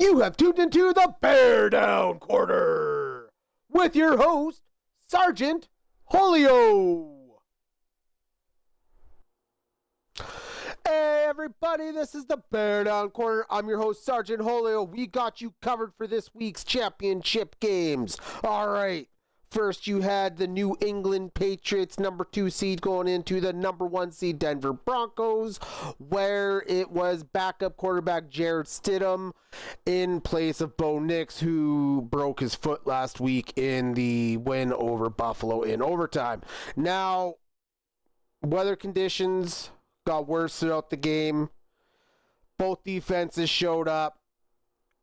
You have tuned into the BearDown Corner with your host, Sergeant Holio. Hey everybody, this is the BearDown Corner. I'm your host, Sergeant Holio. We got you covered for this week's championship games. All right. First, you had the New England Patriots number 2 seed going into the number 1 seed Denver Broncos, where it was backup quarterback Jarrett Stidham in place of Bo Nix, who broke his foot last week in the win over Buffalo in overtime. Now, weather conditions got worse throughout the game. Both defenses showed up.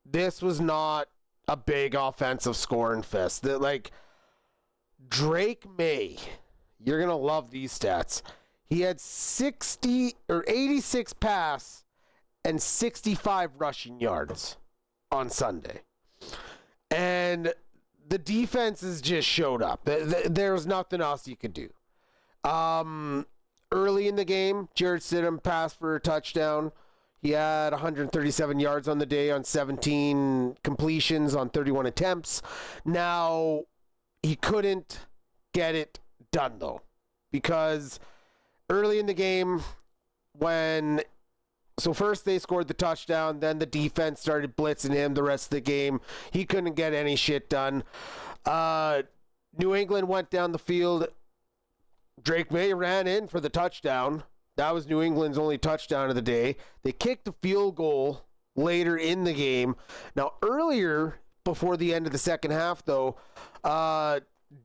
This was not a big offensive scoring fest. Drake May, you're going to love these stats. He had 86 pass and 65 rushing yards on Sunday. And the defenses just showed up. There's nothing else you could do. Early in the game, Jarrett Stidham passed for a touchdown. He had 137 yards on the day on 17 completions on 31 attempts. Now, he couldn't get it done, though, because early in the game, first they scored the touchdown, then the defense started blitzing him the rest of the game. He couldn't get any shit done. New England went down the field. Drake May ran in for the touchdown. That was New England's only touchdown of the day. They kicked a field goal later in the game. Now, earlier, before the end of the second half, though,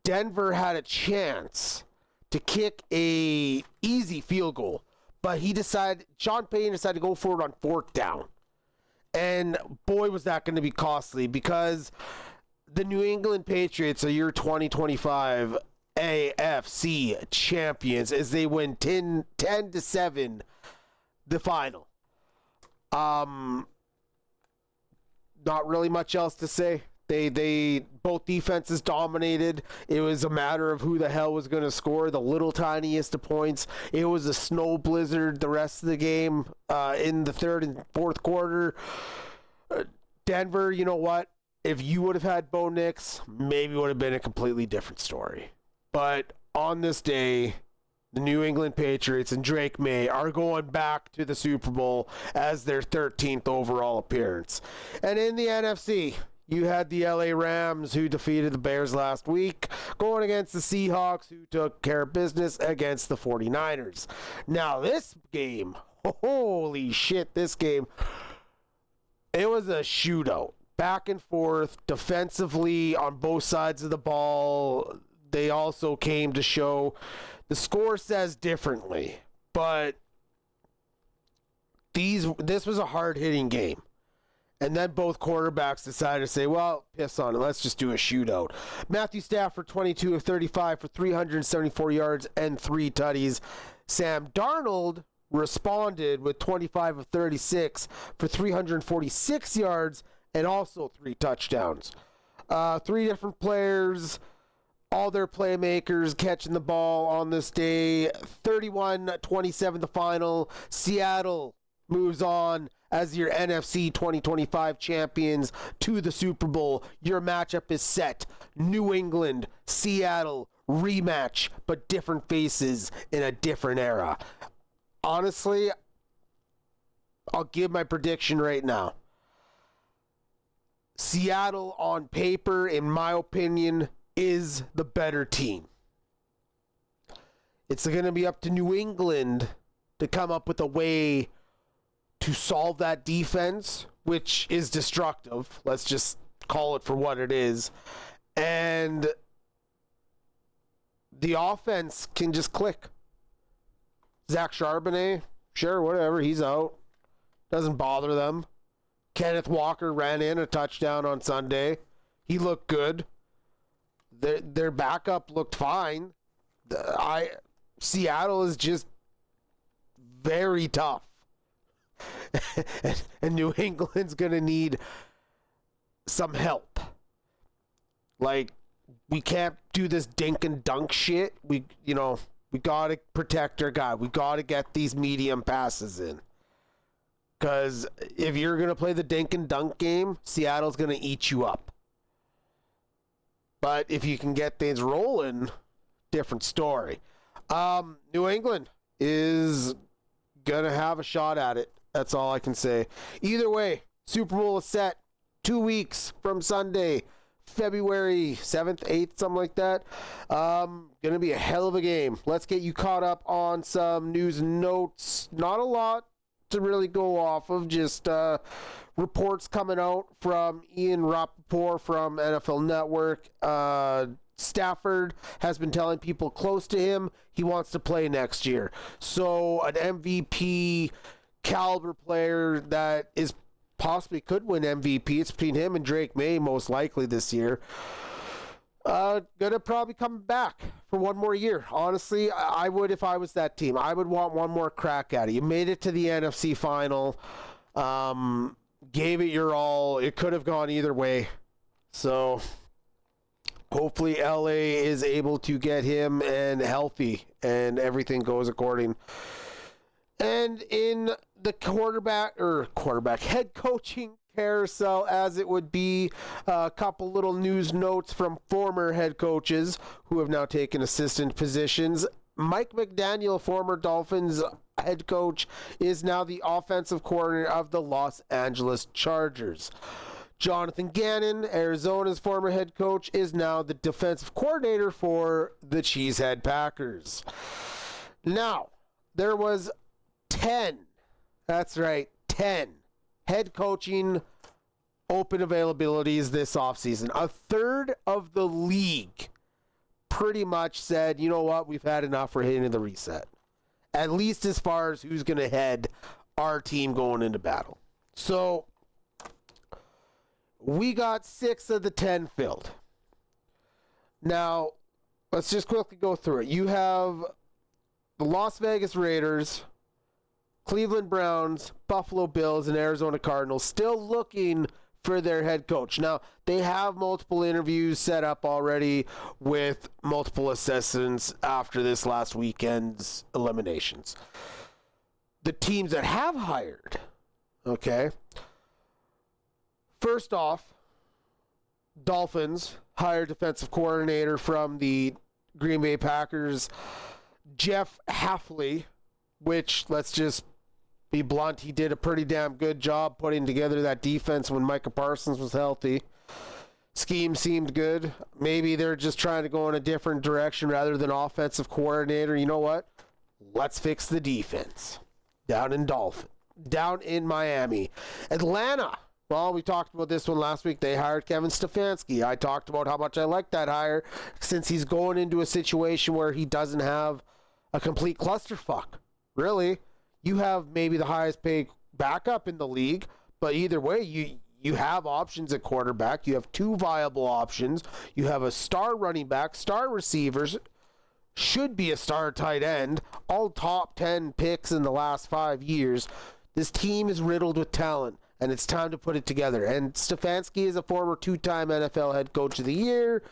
Denver had a chance to kick a easy field goal, but Sean Payton decided to go for it on fourth down. And boy, was that going to be costly, because the New England Patriots are your 2025 AFC champions as they win 10-7 the final. Not really much else to say. They both defenses dominated. It was a matter of who the hell was going to score the little tiniest of points. It was a snow blizzard the rest of the game in the third and fourth quarter. Denver, you know what? If you would have had Bo Nix, maybe it would have been a completely different story. But on this day, the New England Patriots and Drake May are going back to the Super Bowl as their 13th overall appearance. And in the NFC, you had the LA Rams, who defeated the Bears last week, going against the Seahawks, who took care of business against the 49ers. Now, this game, holy shit, this game, it was a shootout. Back and forth, defensively on both sides of the ball. They also came to show. The score says differently, but this was a hard-hitting game. And then both quarterbacks decided to say, well, piss on it. Let's just do a shootout. Matthew Stafford, 22 of 35 for 374 yards and 3 tutties. Sam Darnold responded with 25 of 36 for 346 yards and also 3 touchdowns. 3 different players, all their playmakers catching the ball on this day. 31-27 the final. Seattle moves on as your NFC 2025 champions to the Super Bowl. Your matchup is set. New England, Seattle, rematch, but different faces in a different era. Honestly, I'll give my prediction right now. Seattle, on paper, in my opinion, is the better team. It's going to be up to New England to come up with a way to solve that defense, which is destructive. Let's just call it for what it is. And the offense can just click. Zach Charbonnet, sure, whatever, he's out. Doesn't bother them. Kenneth Walker ran in a touchdown on Sunday. He looked good. Their backup looked fine. Seattle is just very tough. And New England's going to need some help. We can't do this dink and dunk shit. We got to protect our guy. We got to get these medium passes in. Because if you're going to play the dink and dunk game, Seattle's going to eat you up. But if you can get things rolling, different story. New England is going to have a shot at it. That's all I can say. Either way, Super Bowl is set 2 weeks from Sunday, February 7th, 8th, something like that. Going to be a hell of a game. Let's get you caught up on some news and notes. Not a lot to really go off of, just reports coming out from Ian Rappaport from NFL Network. Stafford has been telling people close to him he wants to play next year. So an MVP caliber player that is possibly could win MVP. It's between him and Drake May most likely this year. Gonna probably come back for one more year. Honestly, I would if I was that team. I would want one more crack at it. You made it to the NFC final. Gave it your all. It could have gone either way. So hopefully LA is able to get him and healthy and everything goes according. And in the head coaching carousel, as it would be, a couple little news notes from former head coaches who have now taken assistant positions. Mike McDaniel, former Dolphins head coach, is now the offensive coordinator of the Los Angeles Chargers. Jonathan Gannon, Arizona's former head coach, is now the defensive coordinator for the Cheesehead Packers. Now, there was 10, that's right, 10 head coaching open availabilities this offseason. A third of the league pretty much said, you know what, we've had enough, we're hitting the reset. At least as far as who's going to head our team going into battle. So we got 6 of the 10 filled. Now, let's just quickly go through it. You have the Las Vegas Raiders, Cleveland Browns, Buffalo Bills, and Arizona Cardinals still looking for their head coach. Now, they have multiple interviews set up already with multiple assistants after this last weekend's eliminations. The teams that have hired, okay, first off, Dolphins hired defensive coordinator from the Green Bay Packers, Jeff Hafley, which, let's just be blunt, he did a pretty damn good job putting together that defense when Micah Parsons was healthy. Scheme seemed good. Maybe they're just trying to go in a different direction rather than offensive coordinator. You know what? Let's fix the defense. Down in Miami. Atlanta. Well, we talked about this one last week. They hired Kevin Stefanski. I talked about how much I like that hire since he's going into a situation where he doesn't have a complete clusterfuck. Really, you have maybe the highest paid backup in the league, but either way, you have options at quarterback. You have 2 viable options. You have a star running back, star receivers, should be a star tight end, all top 10 picks in the last 5 years. This team is riddled with talent, and it's time to put it together. And Stefanski is a former 2-time NFL head coach of the year.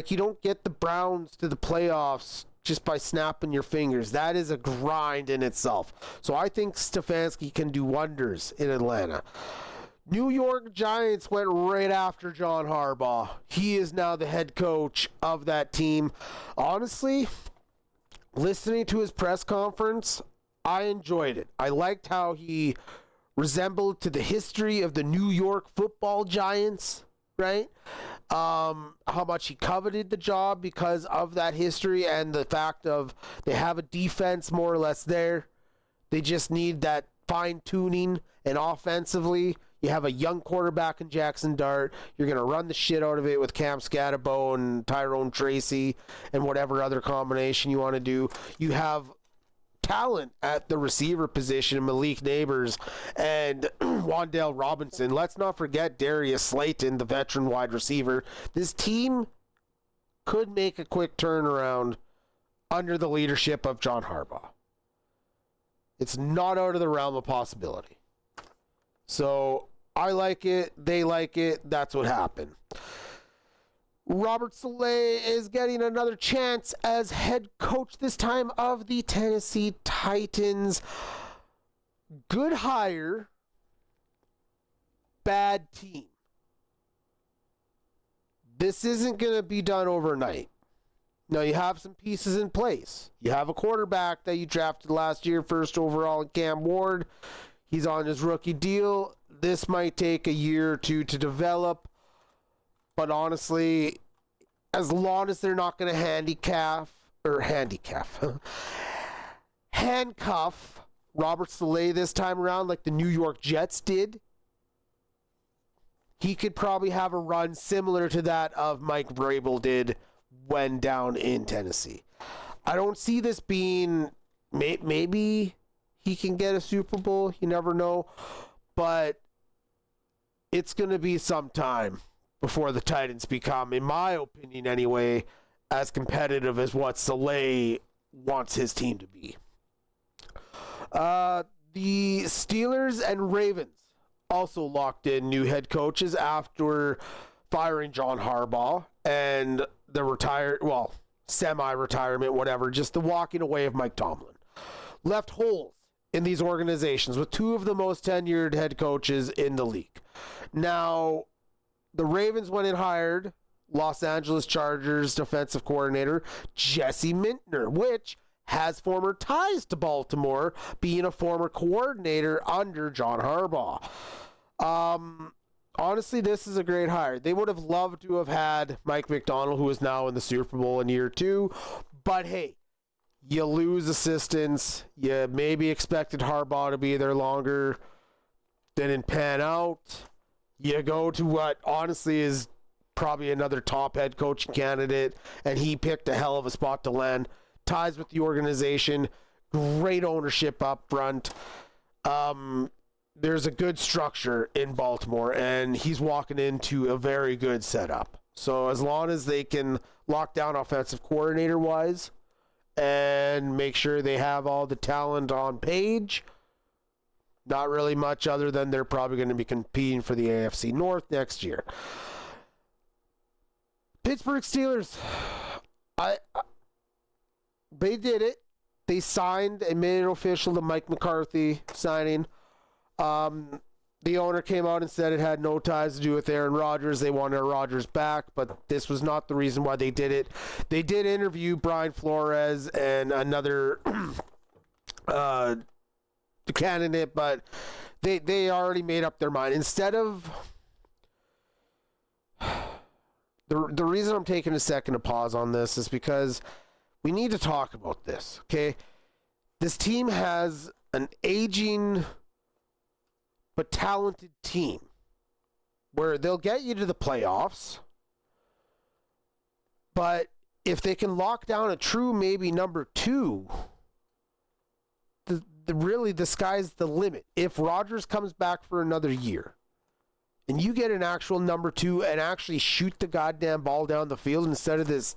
You don't get the Browns to the playoffs just by snapping your fingers. That is a grind in itself. So I think Stefanski can do wonders in Atlanta. New York Giants went right after John Harbaugh. He is now the head coach of that team. Honestly, listening to his press conference, I enjoyed it. I liked how he resembled to the history of the New York football Giants, right? How much he coveted the job because of that history and the fact of they have a defense more or less there. They just need that fine-tuning, and offensively, you have a young quarterback in Jackson Dart. You're going to run the shit out of it with Cam Scatterbo and Tyrone Tracy and whatever other combination you want to do. You have talent at the receiver position, Malik Neighbors and Wan'Dale Robinson. Let's not forget Darius Slayton, the veteran wide receiver. This team could make a quick turnaround under the leadership of John Harbaugh. It's not out of the realm of possibility. So I like it. They like it. That's what happened. Robert Saleh is getting another chance as head coach, this time of the Tennessee Titans. Good hire, bad team. This isn't going to be done overnight. Now, you have some pieces in place. You have a quarterback that you drafted last year, first overall in Cam Ward. He's on his rookie deal. This might take a year or two to develop. But honestly, as long as they're not going to handcuff Robert Saleh this time around like the New York Jets did, he could probably have a run similar to that of Mike Vrabel did when down in Tennessee. I don't see this being, maybe he can get a Super Bowl. You never know. But it's going to be some time before the Titans become, in my opinion anyway, as competitive as what Saleh wants his team to be. The Steelers and Ravens also locked in new head coaches after firing John Harbaugh and the semi-retirement, whatever, just the walking away of Mike Tomlin. Left holes in these organizations with two of the most tenured head coaches in the league. Now, the Ravens went and hired Los Angeles Chargers defensive coordinator Jesse Mintner, which has former ties to Baltimore, being a former coordinator under John Harbaugh. Honestly, this is a great hire. They would have loved to have had Mike McDonald, who is now in the Super Bowl in year 2. But hey, you lose assistants. You maybe expected Harbaugh to be there longer. Didn't pan out. You go to what honestly is probably another top head coaching candidate, and he picked a hell of a spot to land. Ties with the organization. Great ownership up front. There's a good structure in Baltimore, and he's walking into a very good setup. So as long as they can lock down offensive coordinator-wise and make sure they have all the talent on page, not really much other than they're probably going to be competing for the AFC North next year. Pittsburgh Steelers, they did it. They signed and made it official, the Mike McCarthy signing. The owner came out and said it had no ties to do with Aaron Rodgers. They wanted Rodgers back, but this was not the reason why they did it. They did interview Brian Flores and another candidate, but they already made up their mind. Instead of the reason I'm taking a second to pause on this is because we need to talk about this, okay? This team has an aging but talented team where they'll get you to the playoffs, but if they can lock down a true maybe number 2, really the sky's the limit. If Rodgers comes back for another year and you get an actual number 2 and actually shoot the goddamn ball down the field instead of this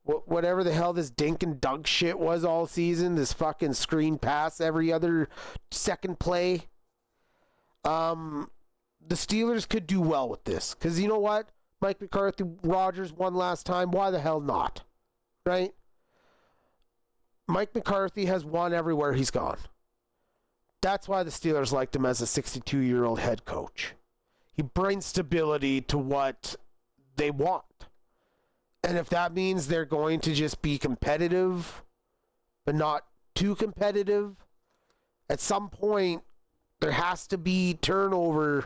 whatever the hell this dink and dunk shit was all season, this fucking screen pass every other second play, the Steelers could do well with this. Because you know what? Mike McCarthy, Rodgers won last time. Why the hell not? Right? Mike McCarthy has won everywhere he's gone. That's why the Steelers liked him as a 62-year-old head coach. He brings stability to what they want. And if that means they're going to just be competitive, but not too competitive, at some point, there has to be turnover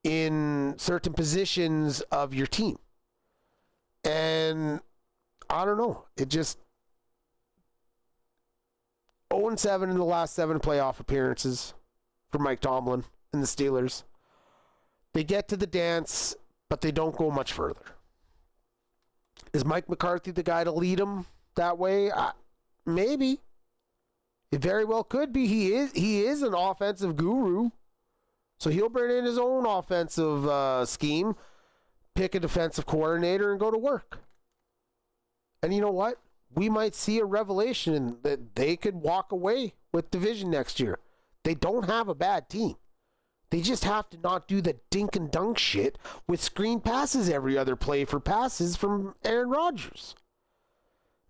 in certain positions of your team. And I don't know. It just 0-7 in the last 7 playoff appearances for Mike Tomlin and the Steelers. They get to the dance, but they don't go much further. Is Mike McCarthy the guy to lead them that way? Maybe. It very well could be. He is an offensive guru. So he'll bring in his own offensive scheme, pick a defensive coordinator, and go to work. And you know what? We might see a revelation that they could walk away with division next year. They don't have a bad team. They just have to not do the dink and dunk shit with screen passes every other play for passes from Aaron Rodgers.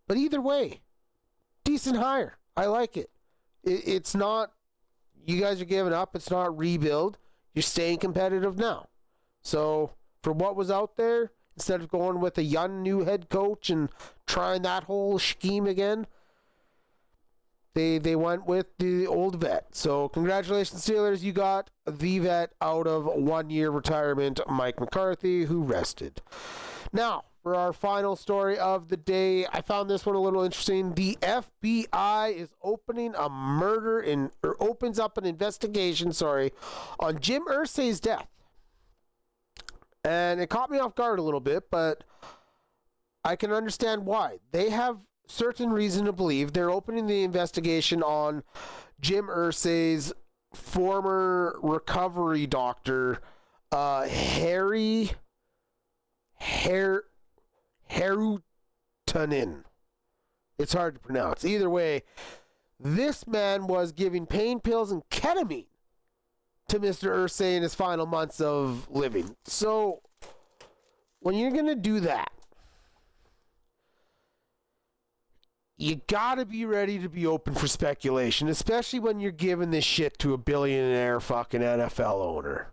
But either way, decent hire. I like it. It's not, you guys are giving up. It's not rebuild. You're staying competitive now. So for what was out there, instead of going with a young new head coach and trying that whole scheme again, they went with the old vet. So congratulations, Steelers. You got the vet out of 1 year retirement, Mike McCarthy, who rested. Now, for our final story of the day, I found this one a little interesting. The FBI is opens up an investigation, on Jim Irsay's death. And it caught me off guard a little bit, but I can understand why. They have certain reason to believe they're opening the investigation on Jim Irsay's former recovery doctor, Harutanen. It's hard to pronounce. Either way, this man was giving pain pills and ketamine to Mr. Irsay in his final months of living. So, when you're going to do that, you got to be ready to be open for speculation, especially when you're giving this shit to a billionaire fucking NFL owner.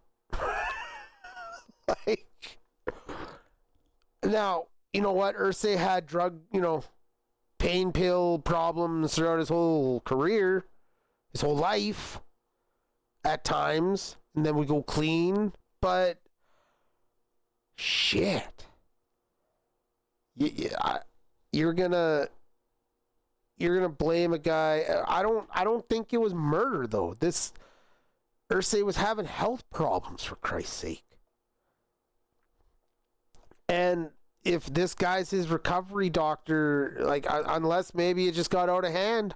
Now, you know what? Irsay had drug, pain pill problems throughout his whole career, his whole life at times, and then we go clean, but shit. You're gonna blame a guy. I don't think it was murder though. This Irsay was having health problems, for Christ's sake. And if this guy's his recovery doctor, unless maybe it just got out of hand,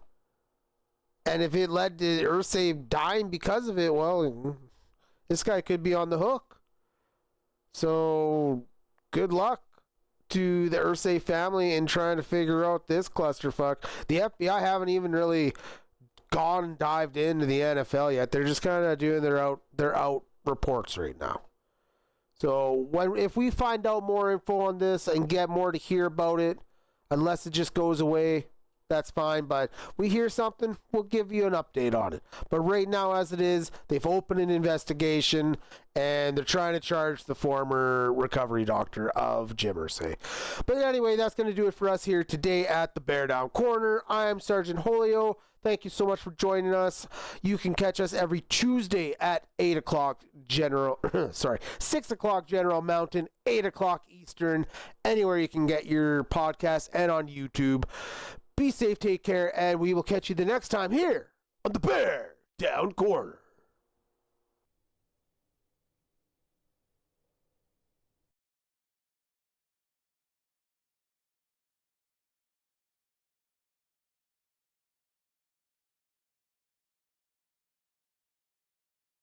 and if it led to Irsay dying because of it, well, this guy could be on the hook. So, good luck to the Irsay family in trying to figure out this clusterfuck. The FBI haven't even really gone and dived into the NFL yet. They're just kind of doing their out reports right now. So if we find out more info on this and get more to hear about it, unless it just goes away, that's fine. But we hear something, we'll give you an update on it. But right now, as it is, they've opened an investigation and they're trying to charge the former recovery doctor of Jim Irsay. But anyway, that's going to do it for us here today at the BearDown Corner. I am Sergeant Holio. Thank you so much for joining us. You can catch us every Tuesday at 6 o'clock General Mountain, 8 o'clock Eastern, anywhere you can get your podcast and on YouTube. Be safe, take care, and we will catch you the next time here on the BearDown Corner.